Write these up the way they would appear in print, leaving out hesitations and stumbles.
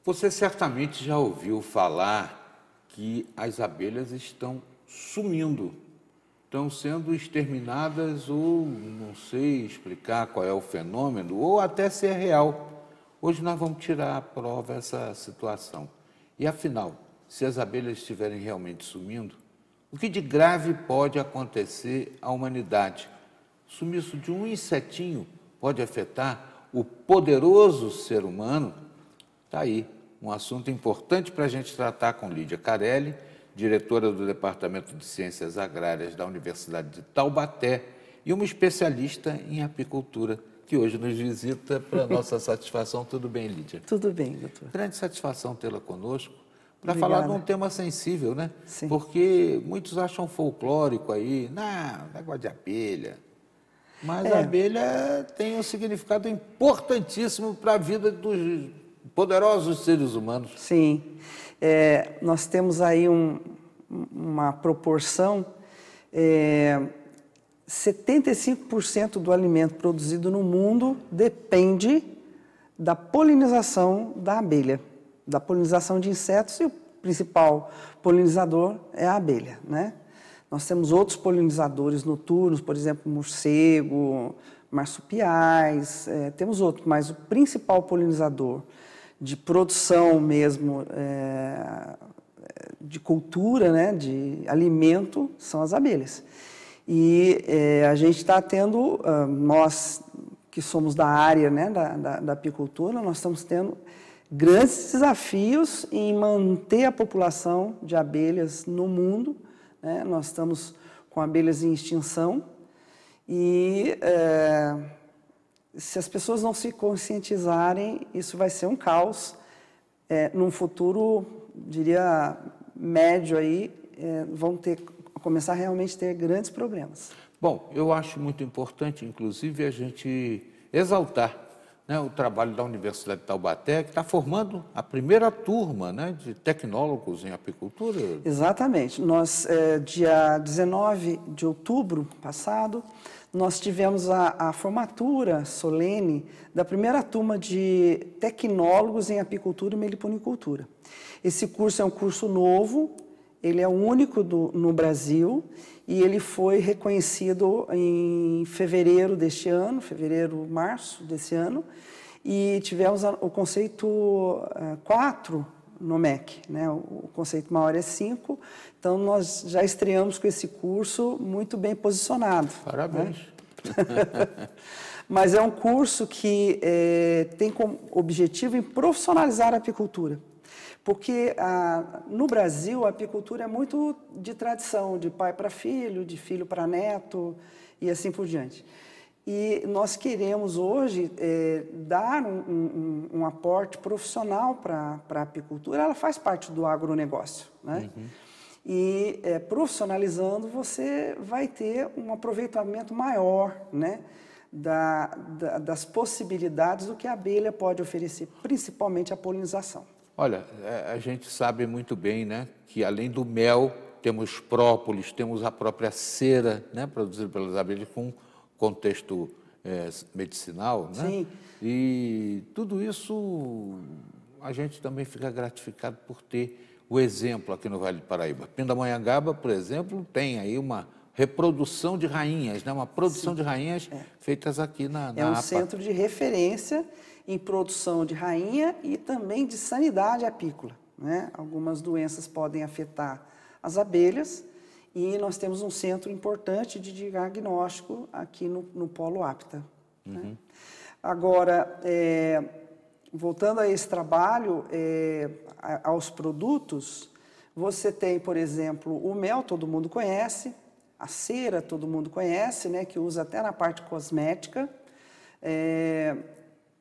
Você certamente já ouviu falar que as abelhas estão sumindo, estão sendo exterminadas ou não sei explicar qual é o fenômeno, ou até se é real. Hoje nós vamos tirar à prova essa situação. E afinal, se as abelhas estiverem realmente sumindo, o que de grave pode acontecer à humanidade? O sumiço de um insetinho pode afetar o poderoso ser humano? Está aí, um assunto importante para a gente tratar com Lídia Carelli, diretora do Departamento de Ciências Agrárias da Universidade de Taubaté e uma especialista em apicultura, que hoje nos visita para nossa satisfação. Tudo bem, Lídia? Tudo bem, doutor. Grande satisfação tê-la conosco para falar de um tema sensível, né? Sim. Porque muitos acham folclórico aí, não, negócio de abelha. Mas a abelha tem um significado importantíssimo para a vida dos poderosos seres humanos. Sim. Nós temos aí uma proporção, 75% do alimento produzido no mundo depende da polinização da abelha, da polinização de insetos, e o principal polinizador é a abelha, né? Nós temos outros polinizadores noturnos, por exemplo, morcego, marsupiais, temos outros, mas o principal polinizador de produção mesmo, de cultura, né, de alimento, são as abelhas. E a gente está tendo, nós que somos da área, né, da apicultura, nós estamos tendo grandes desafios em manter a população de abelhas no mundo, né? Nós estamos com abelhas em extinção e se as pessoas não se conscientizarem, isso vai ser um caos. Num futuro, diria, médio aí, vão começar realmente a ter grandes problemas. Bom, eu acho muito importante, inclusive, a gente exaltar, né, o trabalho da Universidade de Taubaté, que está formando a primeira turma, né, de tecnólogos em apicultura. Exatamente. Nós, dia 19 de outubro passado, nós tivemos a formatura solene da primeira turma de tecnólogos em apicultura e meliponicultura. Esse curso é um curso novo, ele é o único no Brasil, e ele foi reconhecido em fevereiro deste ano, março desse ano, e tivemos o conceito 4 no MEC, né? O conceito maior é 5, então nós já estreamos com esse curso muito bem posicionado. Parabéns. Né? Mas é um curso que tem como objetivo em profissionalizar a apicultura. Porque no Brasil a apicultura é muito de tradição, de pai para filho, de filho para neto e assim por diante. E nós queremos hoje dar um aporte profissional para a apicultura. Ela faz parte do agronegócio, né? Uhum. E profissionalizando você vai ter um aproveitamento maior, né, das possibilidades do que a abelha pode oferecer, principalmente a polinização. Olha, a gente sabe muito bem, né, que além do mel, temos própolis, temos a própria cera, né, produzida pelas abelhas com contexto medicinal, né? Sim. E tudo isso a gente também fica gratificado por ter o exemplo aqui no Vale do Paraíba. Pindamonhangaba, por exemplo, tem aí uma reprodução de rainhas, né, uma produção de rainhas feitas aqui na É um APA. centro de referência em produção de rainha e também de sanidade apícola, né? Algumas doenças podem afetar as abelhas e nós temos um centro importante de diagnóstico aqui no Polo Apta. Uhum. Né? Agora, voltando a esse trabalho, aos produtos, você tem, por exemplo, o mel, todo mundo conhece, a cera, todo mundo conhece, né? Que usa até na parte cosmética,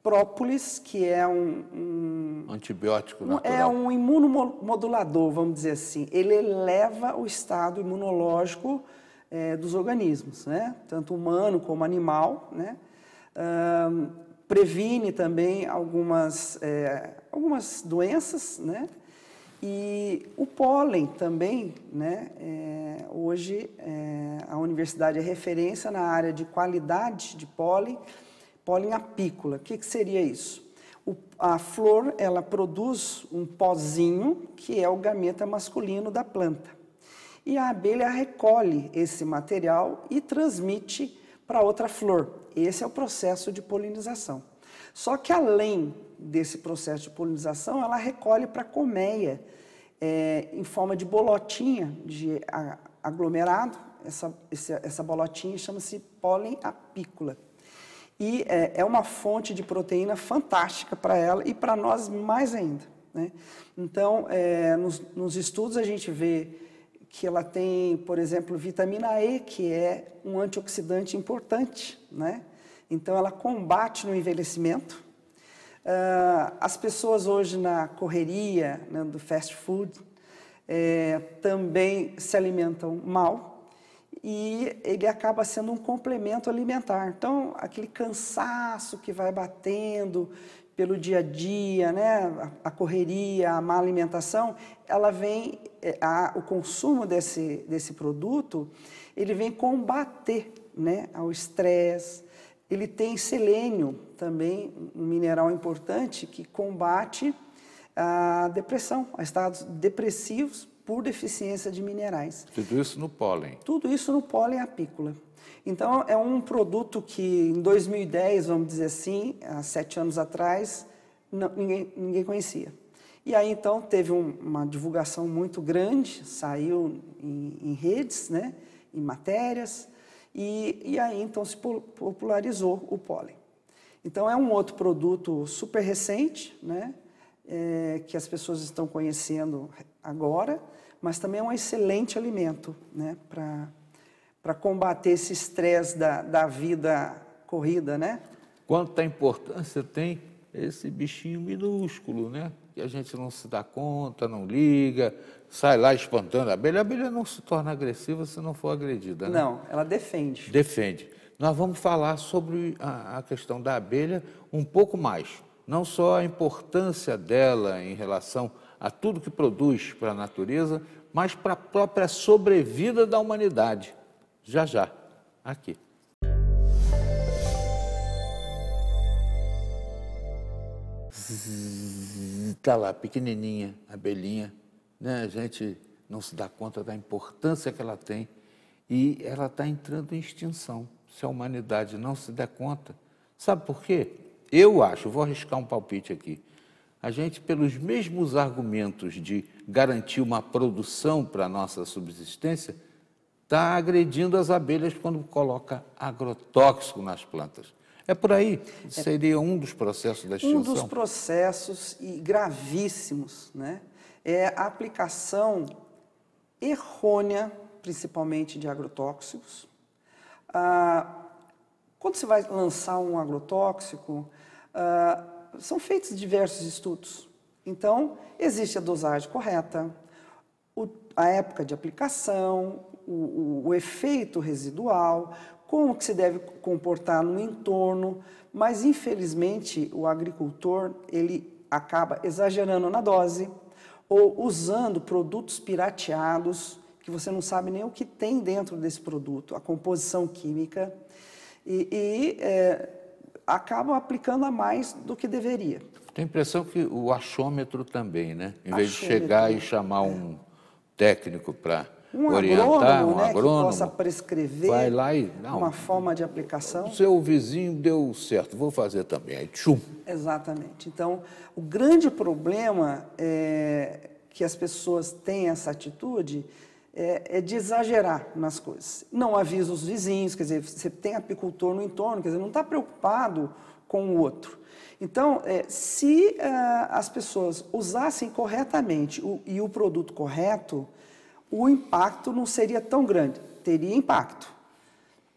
própolis, que é um antibiótico natural. É um imunomodulador, vamos dizer assim. Ele eleva o estado imunológico dos organismos, né? Tanto humano como animal, né? Previne também algumas doenças, né? E o pólen também, né? Hoje a universidade é referência na área de qualidade de pólen apícola. O que seria isso? A flor, ela produz um pozinho, que é o gameta masculino da planta. E a abelha recolhe esse material e transmite para outra flor. Esse é o processo de polinização. Só que além desse processo de polinização, ela recolhe para a colmeia, em forma de bolotinha de aglomerado. Essa bolotinha chama-se pólen apícola. E é uma fonte de proteína fantástica para ela e para nós mais ainda, né? Então, nos estudos a gente vê que ela tem, por exemplo, vitamina E, que é um antioxidante importante, né? Então, ela combate no envelhecimento. As pessoas hoje na correria, né, do fast food, também se alimentam mal e ele acaba sendo um complemento alimentar. Então, aquele cansaço que vai batendo pelo dia a dia, né, a correria, a má alimentação, ela vem, o consumo desse produto, ele vem combater, né, ao estresse. Ele tem selênio também, um mineral importante que combate a depressão, a estados depressivos por deficiência de minerais. Tudo isso no pólen? Tudo isso no pólen apícola. Então, é um produto que em 2010, vamos dizer assim, há 7 anos atrás, ninguém conhecia. E aí, então, teve uma divulgação muito grande, saiu em redes, né, em matérias, e aí, então, se popularizou o pólen. Então, é um outro produto super recente, né, que as pessoas estão conhecendo agora, mas também é um excelente alimento, né, para combater esse estresse da vida corrida, né? Quanta importância tem esse bichinho minúsculo, né? Que a gente não se dá conta, não liga, sai lá espantando a abelha. A abelha não se torna agressiva se não for agredida, né? Não, ela defende. Defende. Nós vamos falar sobre a questão da abelha um pouco mais. Não só a importância dela em relação a tudo que produz para a natureza, mas para a própria sobrevida da humanidade. Já, já, aqui. Está lá, pequenininha, a abelhinha, né? A gente não se dá conta da importância que ela tem e ela está entrando em extinção, se a humanidade não se der conta. Sabe por quê? Eu acho, vou arriscar um palpite aqui, a gente, pelos mesmos argumentos de garantir uma produção para a nossa subsistência, está agredindo as abelhas quando coloca agrotóxico nas plantas. É por aí? Seria um dos processos da extinção? Um dos processos e gravíssimos, né, é a aplicação errônea, principalmente de agrotóxicos. Quando você vai lançar um agrotóxico, são feitos diversos estudos. Então, existe a dosagem correta, a época de aplicação, o efeito residual, como que se deve comportar no entorno, mas infelizmente o agricultor ele acaba exagerando na dose ou usando produtos pirateados que você não sabe nem o que tem dentro desse produto, a composição química, acabam aplicando a mais do que deveria. Tem a impressão que o achômetro também, né? Em vez de chegar e chamar um técnico para orientar, um agrônomo, que possa prescrever vai lá e, uma forma de aplicação. O seu vizinho deu certo, vou fazer também. Aí, tchum. Exatamente. Então, o grande problema é que as pessoas têm essa atitude é de exagerar nas coisas. Não avisa os vizinhos, quer dizer, você tem apicultor no entorno, quer dizer, não está preocupado com o outro. Então, se as pessoas usassem corretamente e o produto correto, o impacto não seria tão grande. Teria impacto,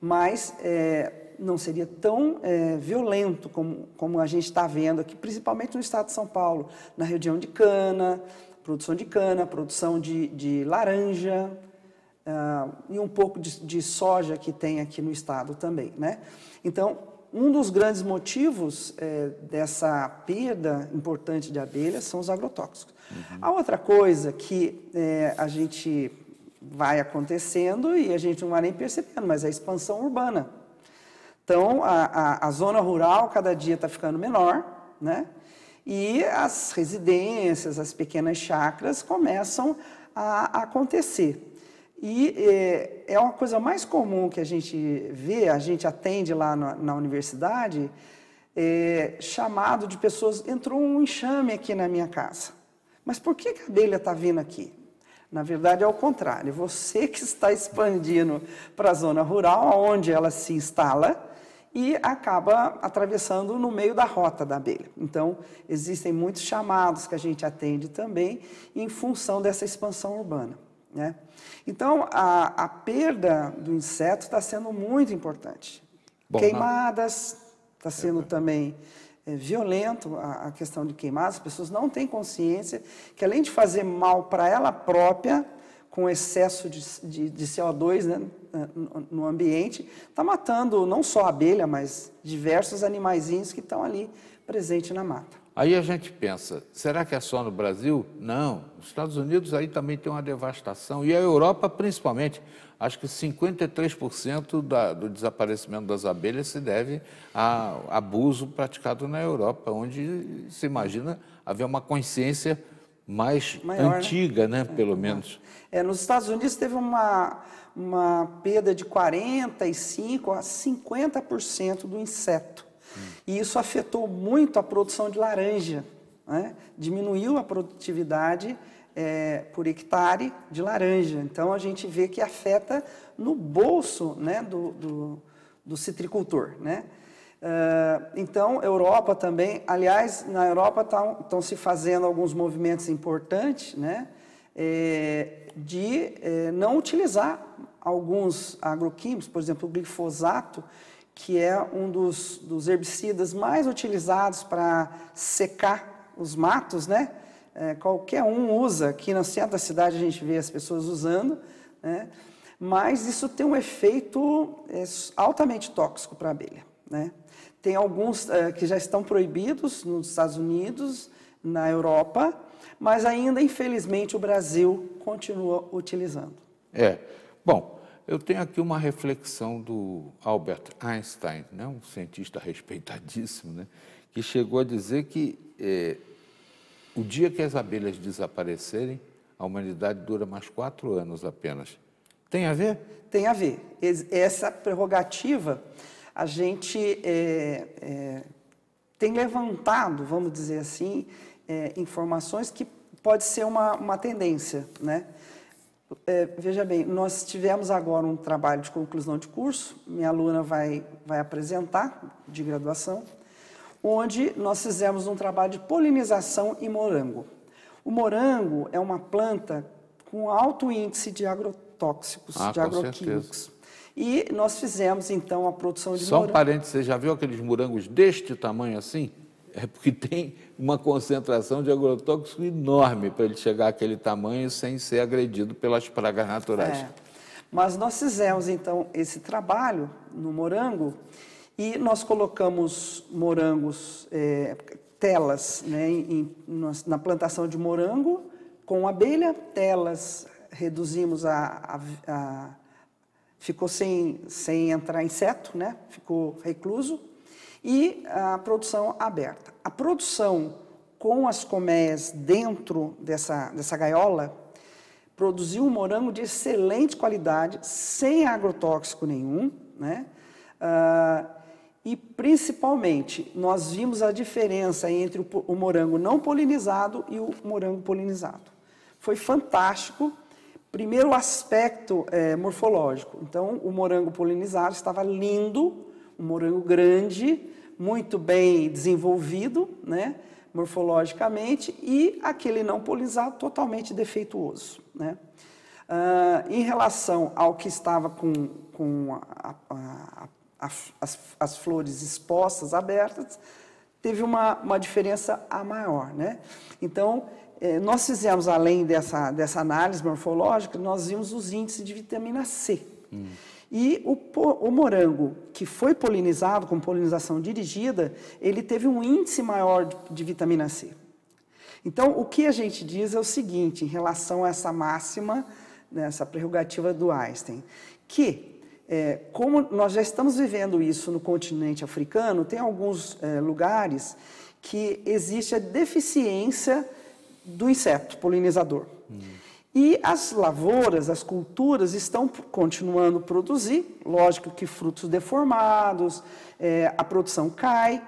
mas não seria tão violento como a gente está vendo aqui, principalmente no estado de São Paulo, na região de cana, produção de laranja e um pouco de soja que tem aqui no estado também, né? Então, um dos grandes motivos dessa perda importante de abelhas são os agrotóxicos. Uhum. A outra coisa que a gente vai acontecendo e a gente não vai nem percebendo, mas é a expansão urbana. Então, a zona rural cada dia está ficando menor, né? E as residências, as pequenas chácaras começam a acontecer. E é uma coisa mais comum que a gente vê, a gente atende lá na universidade, chamado de pessoas, entrou um enxame aqui na minha casa. Mas por que a abelha está vindo aqui? Na verdade, é o contrário. Você que está expandindo para a zona rural, onde ela se instala e acaba atravessando no meio da rota da abelha. Então, existem muitos chamados que a gente atende também em função dessa expansão urbana, né? Então, a perda do inseto está sendo muito importante. Bom, queimadas, está sendo também violento a questão de queimadas. As pessoas não têm consciência que, além de fazer mal para ela própria, com excesso de CO2, né, no ambiente, está matando não só a abelha, mas diversos animaizinhos que estão ali presentes na mata. Aí a gente pensa, será que é só no Brasil? Não, nos Estados Unidos aí também tem uma devastação, e a Europa principalmente. Acho que 53% do desaparecimento das abelhas se deve a abuso praticado na Europa, onde se imagina haver uma consciência maior, antiga, né? Pelo menos. Nos Estados Unidos teve uma perda de 45% a 50% do inseto. E isso afetou muito a produção de laranja, né? Diminuiu a produtividade por hectare de laranja. Então, a gente vê que afeta no bolso, né, do citricultor, né? Então, Europa também, aliás, na Europa estão se fazendo alguns movimentos importantes, né, de não utilizar alguns agroquímicos, por exemplo, o glifosato, que é um dos herbicidas mais utilizados para secar os matos, né? Qualquer um usa, aqui no centro da cidade a gente vê as pessoas usando, né? Mas isso tem um efeito altamente tóxico para a abelha, né? Tem alguns que já estão proibidos nos Estados Unidos, na Europa, mas ainda, infelizmente, o Brasil continua utilizando. Bom, eu tenho aqui uma reflexão do Albert Einstein, né, um cientista respeitadíssimo, né, que chegou a dizer que o dia que as abelhas desaparecerem, a humanidade dura mais 4 anos apenas. Tem a ver? Tem a ver. Essa prerrogativa, a gente tem levantado, vamos dizer assim, informações que pode ser uma tendência, né? Veja bem, nós tivemos agora um trabalho de conclusão de curso, minha aluna vai apresentar, de graduação, onde nós fizemos um trabalho de polinização em morango. O morango é uma planta com alto índice de agrotóxicos, de agroquímicos. E nós fizemos, então, a produção de morango. Só um parênteses, você já viu aqueles morangos deste tamanho assim? É porque tem uma concentração de agrotóxico enorme para ele chegar àquele tamanho sem ser agredido pelas pragas naturais. Mas nós fizemos, então, esse trabalho no morango e nós colocamos morangos, telas, né, na plantação de morango com abelha, telas, reduzimos ficou sem entrar inseto, né, ficou recluso, e a produção aberta. A produção com as colmeias dentro dessa gaiola produziu um morango de excelente qualidade, sem agrotóxico nenhum, né? E, principalmente, nós vimos a diferença entre o morango não polinizado e o morango polinizado. Foi fantástico. Primeiro, o aspecto morfológico. Então, o morango polinizado estava lindo, um morango grande, muito bem desenvolvido, né, morfologicamente, e aquele não polinizado totalmente defeituoso, né? Em relação ao que estava com as flores expostas, abertas, teve uma diferença maior, né? Então, nós fizemos, além dessa análise morfológica, nós vimos os índices de vitamina C. E o morango que foi polinizado, com polinização dirigida, ele teve um índice maior de vitamina C. Então, o que a gente diz é o seguinte, em relação a essa máxima, né, essa prerrogativa do Einstein, que como nós já estamos vivendo isso no continente africano, tem alguns lugares que existe a deficiência do inseto polinizador. E as lavouras, as culturas estão continuando a produzir, lógico que frutos deformados, a produção cai.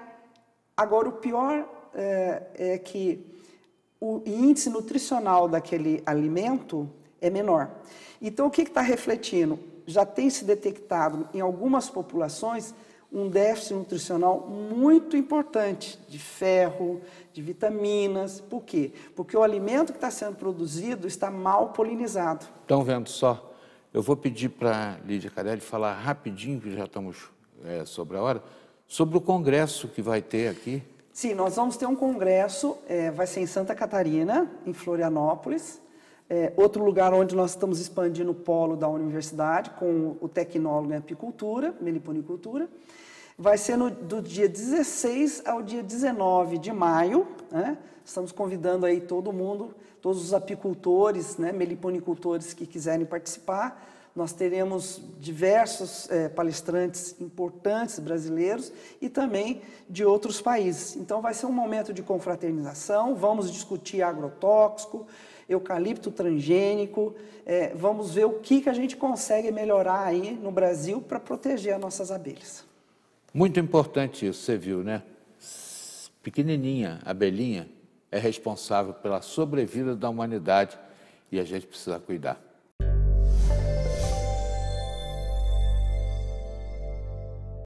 Agora, o pior é que o índice nutricional daquele alimento é menor. Então, o que está refletindo? Já tem se detectado em algumas populações um déficit nutricional muito importante de ferro, de vitaminas. Por quê? Porque o alimento que está sendo produzido está mal polinizado. Estão vendo só? Eu vou pedir para a Lídia Carelli falar rapidinho, que já estamos sobre a hora, sobre o congresso que vai ter aqui. Sim, nós vamos ter um congresso, vai ser em Santa Catarina, em Florianópolis. Outro lugar onde nós estamos expandindo o polo da universidade, com o tecnólogo em apicultura, meliponicultura. Vai ser do dia 16 ao dia 19 de maio, né? Estamos convidando aí todo mundo, todos os apicultores, né, meliponicultores que quiserem participar. Nós teremos diversos palestrantes importantes brasileiros e também de outros países. Então, vai ser um momento de confraternização, vamos discutir agrotóxico, eucalipto transgênico, vamos ver o que a gente consegue melhorar aí no Brasil para proteger as nossas abelhas. Muito importante isso, você viu, né? Pequenininha, abelhinha, é responsável pela sobrevida da humanidade e a gente precisa cuidar.